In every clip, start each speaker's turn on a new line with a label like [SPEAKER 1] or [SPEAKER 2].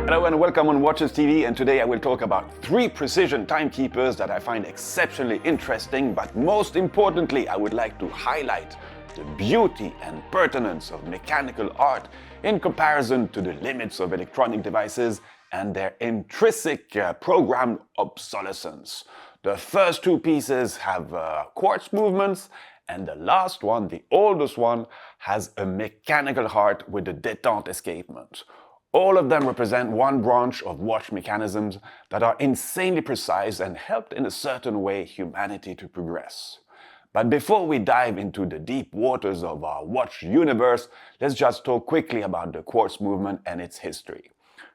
[SPEAKER 1] Hello and welcome on Watches TV, and today I will talk about 3 precision timekeepers that I find exceptionally interesting, but most importantly I would like to highlight the beauty and pertinence of mechanical art in comparison to the limits of electronic devices and their intrinsic programmed obsolescence. The first 2 pieces have quartz movements, and the last one, the oldest one, has a mechanical heart with a detent escapement. All of them represent one branch of watch mechanisms that are insanely precise and helped in a certain way humanity to progress. But before we dive into the deep waters of our watch universe, let's just talk quickly about the quartz movement and its history.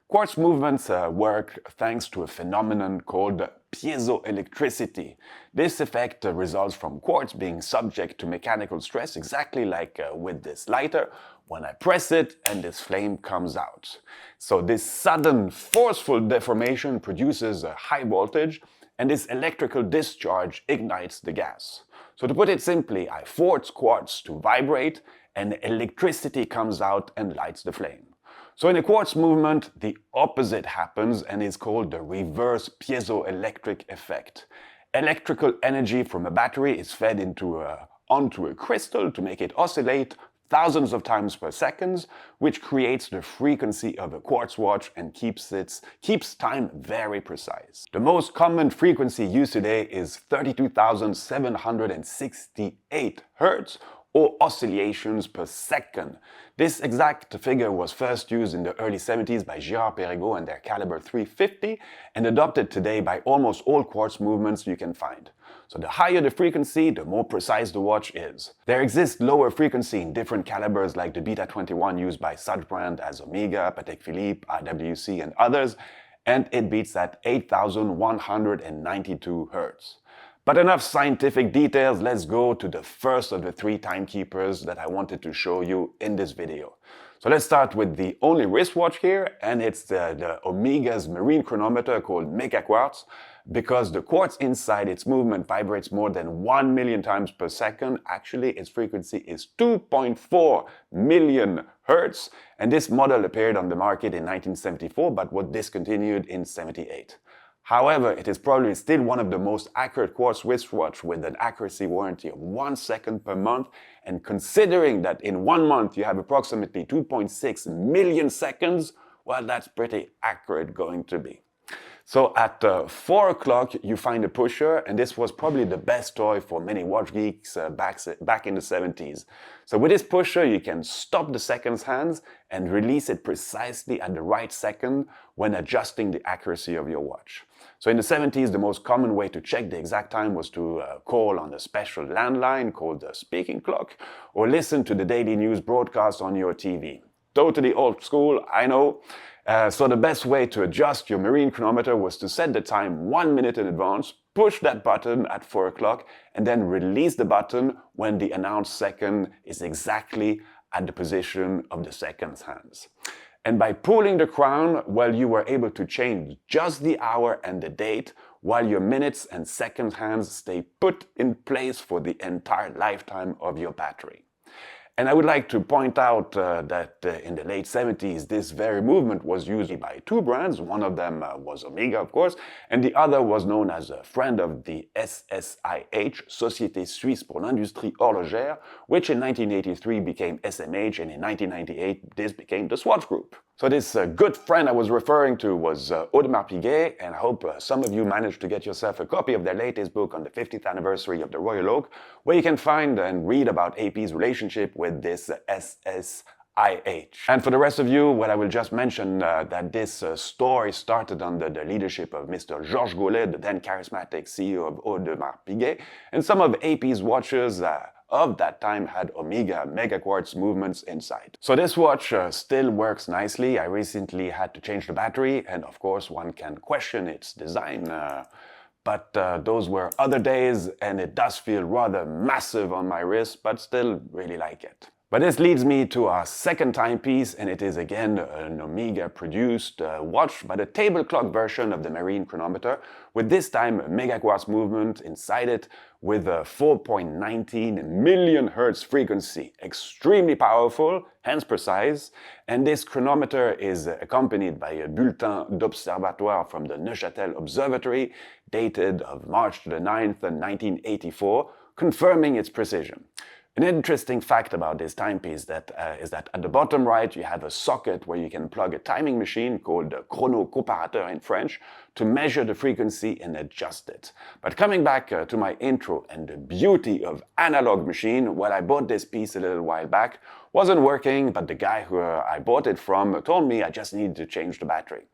[SPEAKER 1] Quartz movements work thanks to a phenomenon called piezoelectricity. This effect results from quartz being subject to mechanical stress, exactly like with this lighter. When I press it and this flame comes out. So this sudden forceful deformation produces a high voltage, and this electrical discharge ignites the gas. So to put it simply, I force quartz to vibrate and electricity comes out and lights the flame. So in a quartz movement, the opposite happens and is called the reverse piezoelectric effect. Electrical energy from a battery is fed onto a crystal to make it oscillate thousands of times per second, which creates the frequency of a quartz watch and keeps time very precise. The most common frequency used today is 32,768 Hz, or oscillations per second. This exact figure was first used in the early 70s by Girard-Perregaux and their caliber 350 and adopted today by almost all quartz movements you can find. So the higher the frequency, the more precise the watch is. There exists lower frequency in different calibers like the Beta 21 used by such brands as Omega, Patek Philippe, IWC and others, and it beats at 8,192 Hz. But enough scientific details, let's go to the first of the 3 timekeepers that I wanted to show you in this video. So let's start with the only wristwatch here, and it's the Omega's marine chronometer called Mega Quartz, because the quartz inside its movement vibrates more than 1 million times per second. Actually, its frequency is 2.4 million Hertz, and this model appeared on the market in 1974 but was discontinued in 1978. However, it is probably still one of the most accurate quartz wristwatch with an accuracy warranty of 1 second per month, and considering that in 1 month you have approximately 2.6 million seconds, well, that's pretty accurate going to be. So at 4 o'clock you find a pusher, and this was probably the best toy for many watch geeks back in the 70s. So with this pusher you can stop the seconds hands and release it precisely at the right second when adjusting the accuracy of your watch. So in the 70s the most common way to check the exact time was to call on a special landline called the speaking clock, or listen to the daily news broadcast on your TV. Totally old school, I know. So the best way to adjust your marine chronometer was to set the time 1 minute in advance, push that button at 4 o'clock, and then release the button when the announced second is exactly at the position of the seconds hands. And by pulling the crown, well, you were able to change just the hour and the date, while your minutes and seconds hands stay put in place for the entire lifetime of your battery. And I would like to point out that in the late 70s, this very movement was used by 2 brands. One of them was Omega, of course, and the other was known as a friend of the SSIH, Société Suisse pour l'Industrie Horlogère, which in 1983 became SMH, and in 1998 this became the Swatch Group. So this good friend I was referring to was Audemars Piguet, and I hope some of you managed to get yourself a copy of their latest book on the 50th anniversary of the Royal Oak, where you can find and read about AP's relationship with this SSIH. And for the rest of you, well, I will just mention that this story started under the leadership of Mr. Georges Gaulet, the then charismatic CEO of Audemars Piguet, and some of AP's watches of that time had Omega Mega Quartz movements inside. So this watch still works nicely. I recently had to change the battery, and of course one can question its design, but those were other days, and it does feel rather massive on my wrist, but still really like it. But this leads me to our second timepiece, and it is again an Omega-produced watch, but a table clock version of the marine chronometer, with this time a mega quartz movement inside it with a 4.19 million hertz frequency. Extremely powerful, hence precise, and this chronometer is accompanied by a bulletin d'observatoire from the Neuchâtel Observatory, dated of March the 9th, 1984, confirming its precision. An interesting fact about this timepiece is that at the bottom right you have a socket where you can plug a timing machine called a chronometer in French to measure the frequency and adjust it. But coming back to my intro and the beauty of analog machine, well, I bought this piece a little while back, wasn't working, but the guy who I bought it from told me I just needed to change the battery.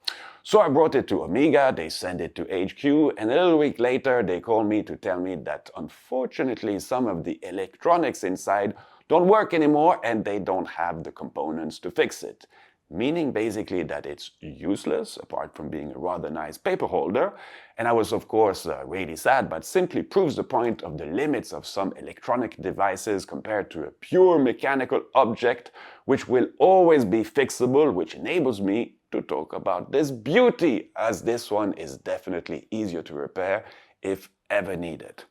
[SPEAKER 1] So I brought it to Omega, they sent it to HQ, and a little week later they called me to tell me that unfortunately some of the electronics inside don't work anymore and they don't have the components to fix it. Meaning basically that it's useless, apart from being a rather nice paper holder. And I was of course really sad, but simply proves the point of the limits of some electronic devices compared to a pure mechanical object, which will always be fixable, which enables me to talk about this beauty, as this one is definitely easier to repair if ever needed.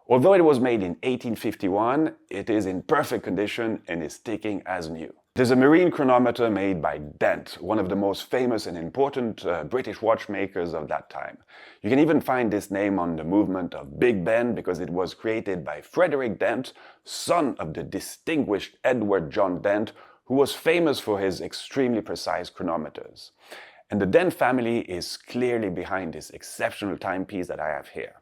[SPEAKER 1] Although it was made in 1851, it is in perfect condition and is ticking as new. It is a marine chronometer made by Dent, one of the most famous and important British watchmakers of that time. You can even find this name on the movement of Big Ben because it was created by Frederick Dent, son of the distinguished Edward John Dent, who was famous for his extremely precise chronometers. And the Dent family is clearly behind this exceptional timepiece that I have here.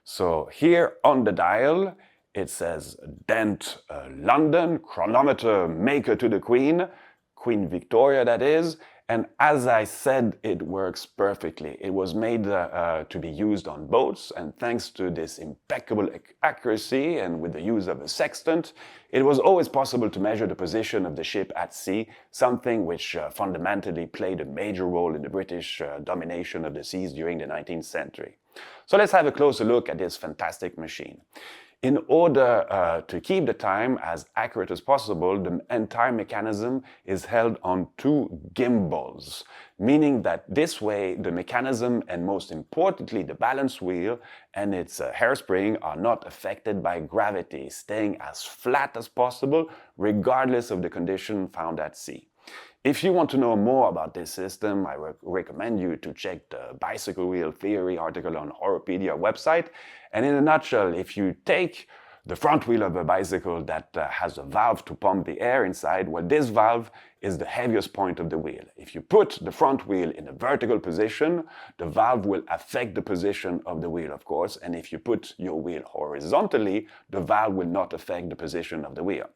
[SPEAKER 1] So here on the dial, it says Dent London, chronometer maker to the Queen, Queen Victoria that is, and as I said, it works perfectly. It was made to be used on boats, and thanks to this impeccable accuracy and with the use of a sextant, it was always possible to measure the position of the ship at sea, something which fundamentally played a major role in the British domination of the seas during the 19th century. So let's have a closer look at this fantastic machine. In order to keep the time as accurate as possible, the entire mechanism is held on two gimbals, meaning that this way the mechanism and most importantly the balance wheel and its hairspring are not affected by gravity, staying as flat as possible regardless of the condition found at sea. If you want to know more about this system, I recommend you to check the bicycle wheel theory article on Horopedia website. And in a nutshell, if you take the front wheel of a bicycle that has a valve to pump the air inside, well, this valve is the heaviest point of the wheel. If you put the front wheel in a vertical position, the valve will affect the position of the wheel, of course, and if you put your wheel horizontally, the valve will not affect the position of the wheel.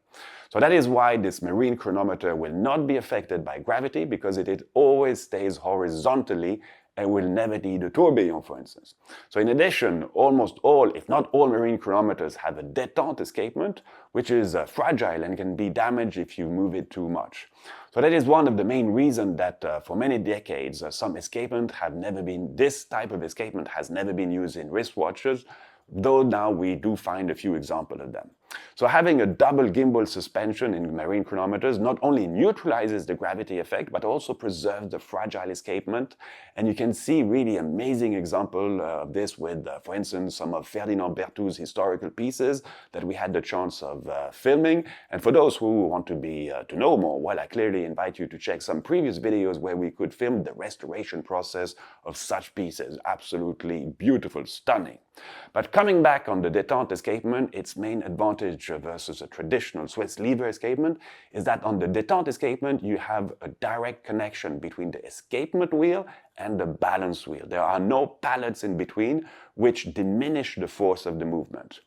[SPEAKER 1] So that is why this marine chronometer will not be affected by gravity, because it always stays horizontally and will never need a tourbillon, for instance. So in addition, almost all, if not all marine chronometers have a detent escapement, which is fragile and can be damaged if you move it too much. So that is one of the main reasons that for many decades, some escapement have never been, this type of escapement has never been used in wristwatches, though now we do find a few examples of them. So having a double gimbal suspension in marine chronometers not only neutralizes the gravity effect, but also preserves the fragile escapement. And you can see really amazing example of this with, for instance, some of Ferdinand Berthou's historical pieces that we had the chance of filming. And for those who want to know more, well, I clearly invite you to check some previous videos where we could film the restoration process of such pieces. Absolutely beautiful, stunning. But coming back on the detent escapement, its main advantage versus a traditional Swiss lever escapement is that on the detent escapement you have a direct connection between the escapement wheel and the balance wheel. There are no pallets in between, which diminish the force of the movement.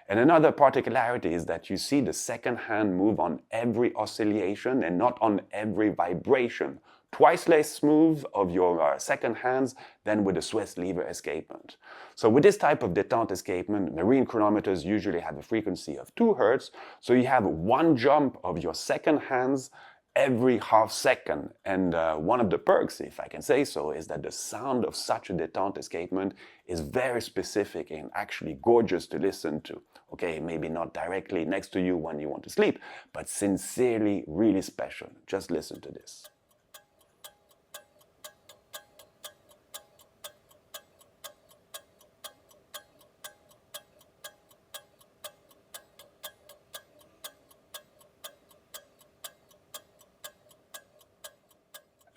[SPEAKER 1] And another particularity is that you see the second hand move on every oscillation and not on every vibration. Twice less smooth of your second hands than with a Swiss lever escapement. So with this type of detent escapement, marine chronometers usually have a frequency of 2 Hz, so you have one jump of your second hands every half second. And one of the perks, if I can say so, is that the sound of such a detent escapement is very specific and actually gorgeous to listen to. Okay, maybe not directly next to you when you want to sleep, but sincerely really special. Just listen to this.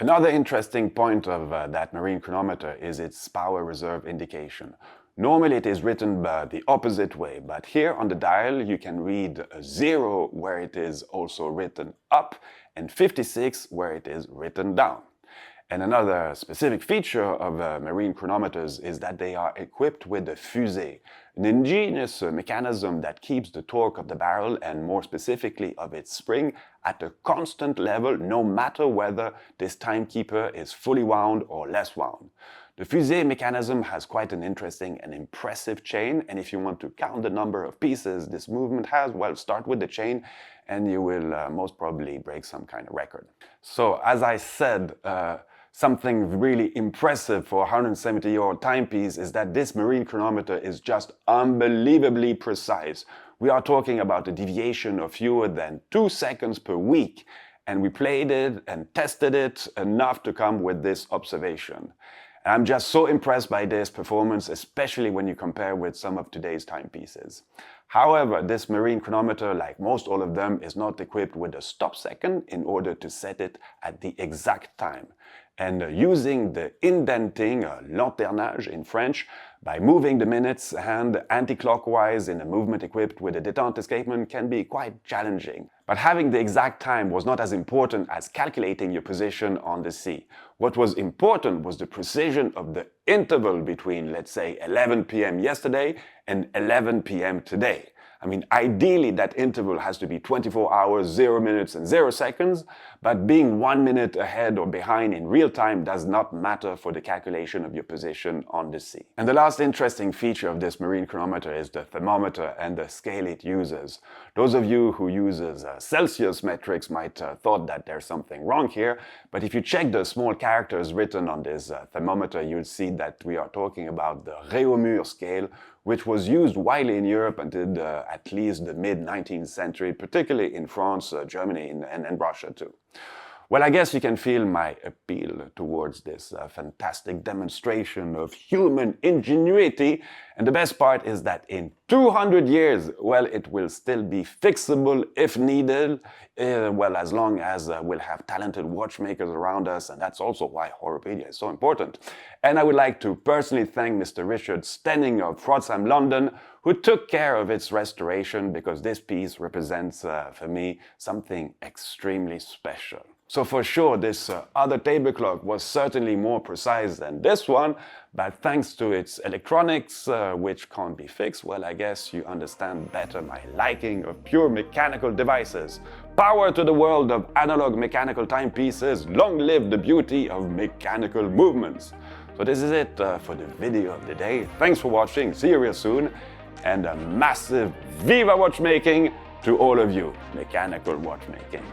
[SPEAKER 1] Another interesting point of that marine chronometer is its power reserve indication. Normally it is written the opposite way, but here on the dial you can read 0 where it is also written up and 56 where it is written down. And another specific feature of marine chronometers is that they are equipped with a fusée, an ingenious mechanism that keeps the torque of the barrel and more specifically of its spring at a constant level no matter whether this timekeeper is fully wound or less wound. The fusée mechanism has quite an interesting and impressive chain, and if you want to count the number of pieces this movement has, well, start with the chain and you will most probably break some kind of record. So as I said, something really impressive for a 170-year-old timepiece is that this marine chronometer is just unbelievably precise. We are talking about a deviation of fewer than 2 seconds per week, and we played it and tested it enough to come with this observation. And I'm just so impressed by this performance, especially when you compare with some of today's timepieces. However, this marine chronometer, like most all of them, is not equipped with a stop second in order to set it at the exact time. And using the indenting, lanternage in French, by moving the minutes hand anti-clockwise in a movement equipped with a detent escapement can be quite challenging. But having the exact time was not as important as calculating your position on the sea. What was important was the precision of the interval between, let's say, 11 p.m. yesterday and 11 p.m. today. I mean, ideally that interval has to be 24 hours, 0 minutes and 0 seconds, but being 1 minute ahead or behind in real time does not matter for the calculation of your position on the sea. And the last interesting feature of this marine chronometer is the thermometer and the scale it uses. Those of you who uses Celsius metrics might thought that there's something wrong here, but if you check the small characters written on this thermometer, you'll see that we are talking about the Réaumur scale, which was used widely in Europe until at least the mid-19th century, particularly in France, Germany, and Russia too. Well, I guess you can feel my appeal towards this fantastic demonstration of human ingenuity. And the best part is that in 200 years, well, it will still be fixable if needed, well, as long as we'll have talented watchmakers around us, and that's also why Horopedia is so important. And I would like to personally thank Mr. Richard Stenning of Frodsheim, London, who took care of its restoration, because this piece represents, for me, something extremely special. So for sure, this other table clock was certainly more precise than this one, but thanks to its electronics, which can't be fixed, well, I guess you understand better my liking of pure mechanical devices. Power to the world of analog mechanical timepieces, long live the beauty of mechanical movements. So this is it for the video of the day. Thanks for watching, see you real soon, and a massive Viva Watchmaking to all of you, mechanical watchmaking.